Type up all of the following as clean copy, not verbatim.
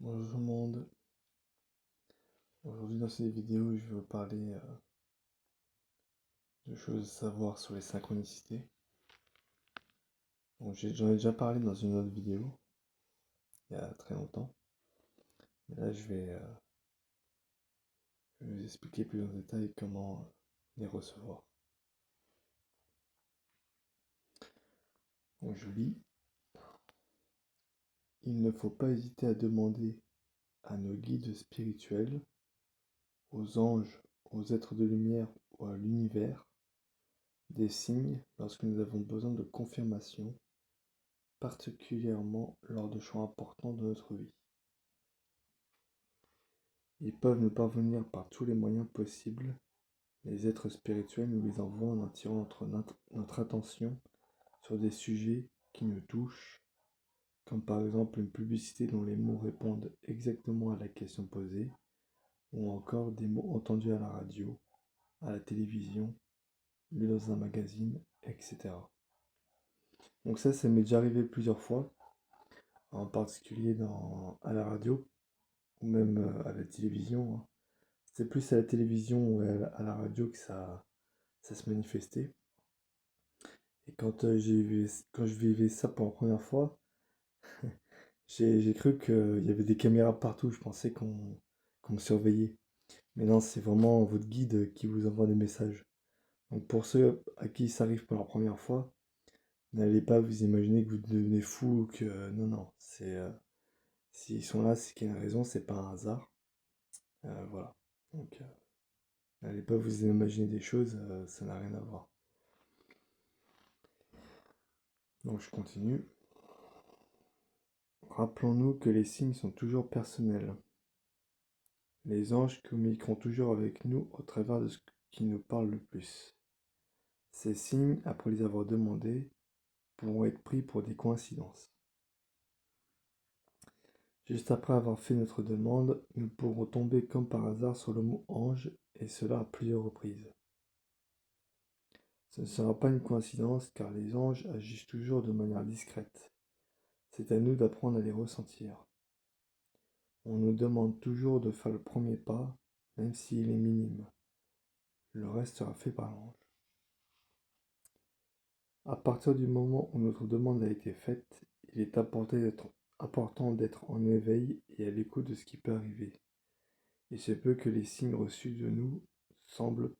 Bonjour tout le monde. Aujourd'hui dans cette vidéo, je vais vous parler de choses à savoir sur les synchronicités. J'en ai déjà parlé dans une autre vidéo, il y a très longtemps. Mais là, je vais vous expliquer plus en détail comment les recevoir. Donc je lis. Il ne faut pas hésiter à demander à nos guides spirituels, aux anges, aux êtres de lumière ou à l'univers des signes lorsque nous avons besoin de confirmation, particulièrement lors de choix importants de notre vie. Ils peuvent nous parvenir par tous les moyens possibles. Les êtres spirituels nous les envoient en attirant notre attention sur des sujets qui nous touchent, comme par exemple une publicité dont les mots répondent exactement à la question posée, ou encore des mots entendus à la radio, à la télévision, lus dans un magazine, etc. Donc ça m'est déjà arrivé plusieurs fois, en particulier à la radio, ou même à la télévision, hein. C'est plus à la télévision ou à la radio que ça se manifestait. Et quand je vivais ça pour la première fois, j'ai cru qu'il y avait des caméras partout. Je pensais qu'on me surveillait. Mais non, c'est vraiment votre guide qui vous envoie des messages. Donc pour ceux à qui ça arrive pour la première fois, n'allez pas vous imaginer que vous devenez fou ou que non, non, s'ils sont là, c'est qu'il y a une raison, c'est pas un hasard. Voilà. Donc n'allez pas vous imaginer des choses, ça n'a rien à voir. Donc je continue. Rappelons-nous que les signes sont toujours personnels. Les anges communiqueront toujours avec nous au travers de ce qui nous parle le plus. Ces signes, après les avoir demandés, pourront être pris pour des coïncidences. Juste après avoir fait notre demande, nous pourrons tomber comme par hasard sur le mot ange, et cela à plusieurs reprises. Ce ne sera pas une coïncidence car les anges agissent toujours de manière discrète. C'est à nous d'apprendre à les ressentir. On nous demande toujours de faire le premier pas, même s'il est minime. Le reste sera fait par l'ange. À partir du moment où notre demande a été faite, il est important d'être en éveil et à l'écoute de ce qui peut arriver. Il se peut que les signes reçus de nous semblent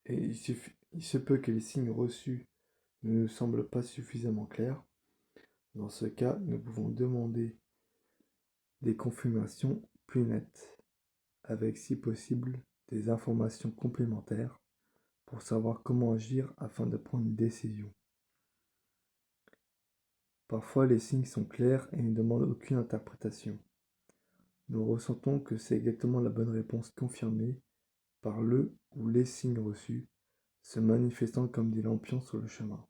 et il se peut que les signes reçus ne nous semblent pas suffisamment clairs. Dans ce cas, nous pouvons demander des confirmations plus nettes, avec si possible des informations complémentaires pour savoir comment agir afin de prendre une décision. Parfois, les signes sont clairs et ne demandent aucune interprétation. Nous ressentons que c'est exactement la bonne réponse confirmée par le ou les signes reçus, se manifestant comme des lampions sur le chemin.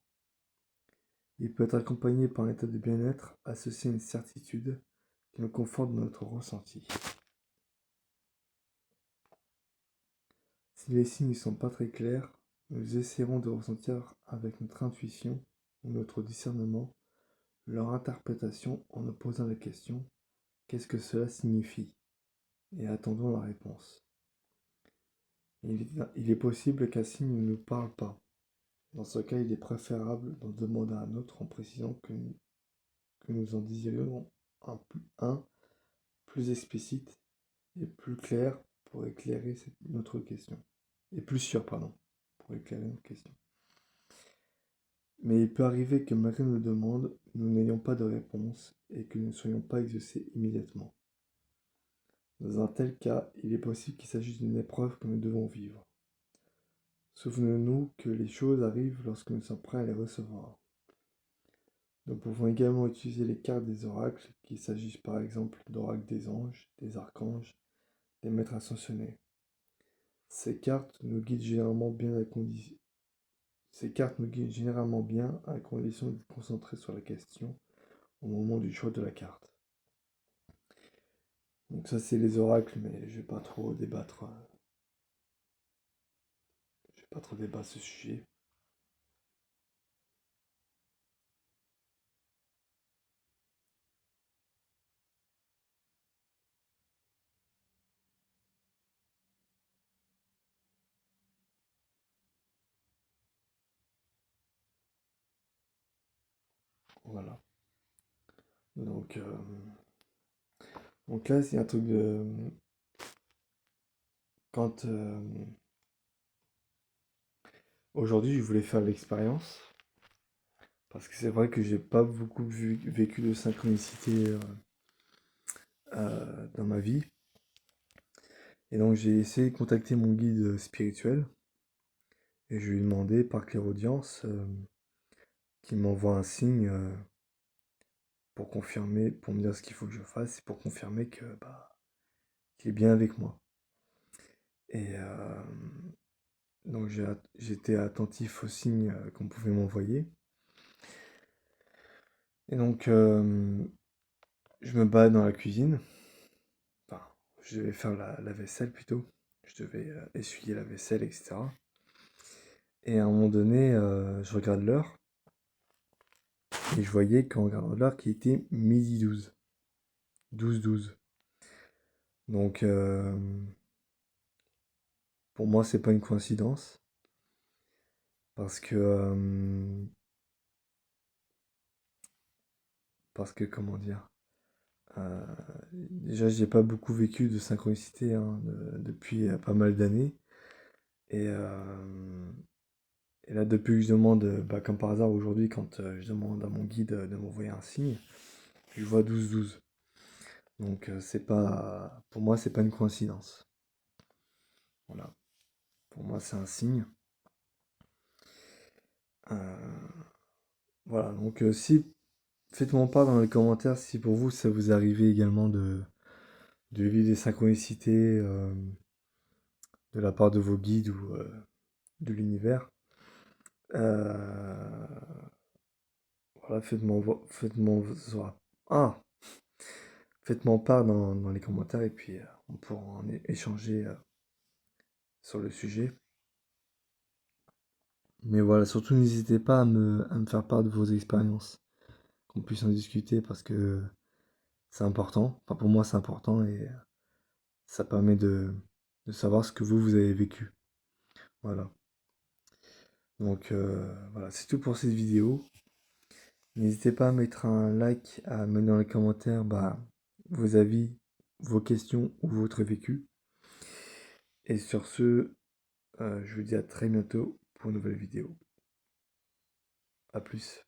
Il peut être accompagné par un état de bien-être associé à une certitude qui nous conforte dans notre ressenti. Si les signes ne sont pas très clairs, nous essaierons de ressentir avec notre intuition ou notre discernement leur interprétation en nous posant la question qu'est-ce que cela signifie et attendons la réponse. Il est possible qu'un signe ne nous parle pas. Dans ce cas, il est préférable d'en demander un autre en précisant que nous en désirions un plus explicite et plus clair pour éclairer notre question. Et plus sûr, pardon, pour éclairer notre question. Mais il peut arriver que malgré nos demandes, nous n'ayons pas de réponse et que nous ne soyons pas exaucés immédiatement. Dans un tel cas, il est possible qu'il s'agisse d'une épreuve que nous devons vivre. Souvenons-nous que les choses arrivent lorsque nous sommes prêts à les recevoir. Nous pouvons également utiliser les cartes des oracles, qu'il s'agisse par exemple d'oracles des anges, des archanges, des maîtres ascensionnés. Ces cartes nous guident généralement bien à condition d'être concentrés sur la question au moment du choix de la carte. Donc ça c'est les oracles, mais je vais pas trop débattre. Je vais pas trop débattre ce sujet. Voilà. Donc, euh, donc là, c'est un truc de... Quand... aujourd'hui, je voulais faire l'expérience. Parce que c'est vrai que j'ai pas beaucoup vécu de synchronicité dans ma vie. Et donc j'ai essayé de contacter mon guide spirituel. Et je lui ai demandé par clairaudience qu'il m'envoie un signe pour confirmer, pour me dire ce qu'il faut que je fasse, et pour confirmer que qu'il est bien avec moi. Et donc j'étais attentif aux signes qu'on pouvait m'envoyer. Et donc je me balade dans la cuisine. Enfin, je devais faire la vaisselle plutôt. Je devais essuyer la vaisselle, etc. Et à un moment donné, je regarde l'heure. Et je voyais qu'en regardant l'heure qu'il était midi 12. 12. Donc pour moi, c'est pas une coïncidence. Parce que comment dire, euh, déjà j'ai pas beaucoup vécu de synchronicité hein, depuis pas mal d'années. Et, euh, et là, depuis que je demande, comme par hasard aujourd'hui, quand je demande à mon guide de m'envoyer un signe, je vois 12. Donc c'est pas, pour moi, c'est pas une coïncidence. Voilà, pour moi, c'est un signe. Euh, voilà, donc si faites-moi part dans les commentaires si pour vous ça vous arrivait également de vivre des synchronicités de la part de vos guides ou de l'univers. Euh, voilà, ah, faites-moi part dans les commentaires et puis on pourra en échanger sur le sujet. Mais voilà, surtout n'hésitez pas à me faire part de vos expériences, qu'on puisse en discuter parce que c'est important. Enfin, pour moi, c'est important et ça permet de savoir ce que vous avez vécu. Voilà. Donc voilà, c'est tout pour cette vidéo. N'hésitez pas à mettre un like, à mettre dans les commentaires vos avis, vos questions ou votre vécu. Et sur ce, je vous dis à très bientôt pour une nouvelle vidéo. A plus.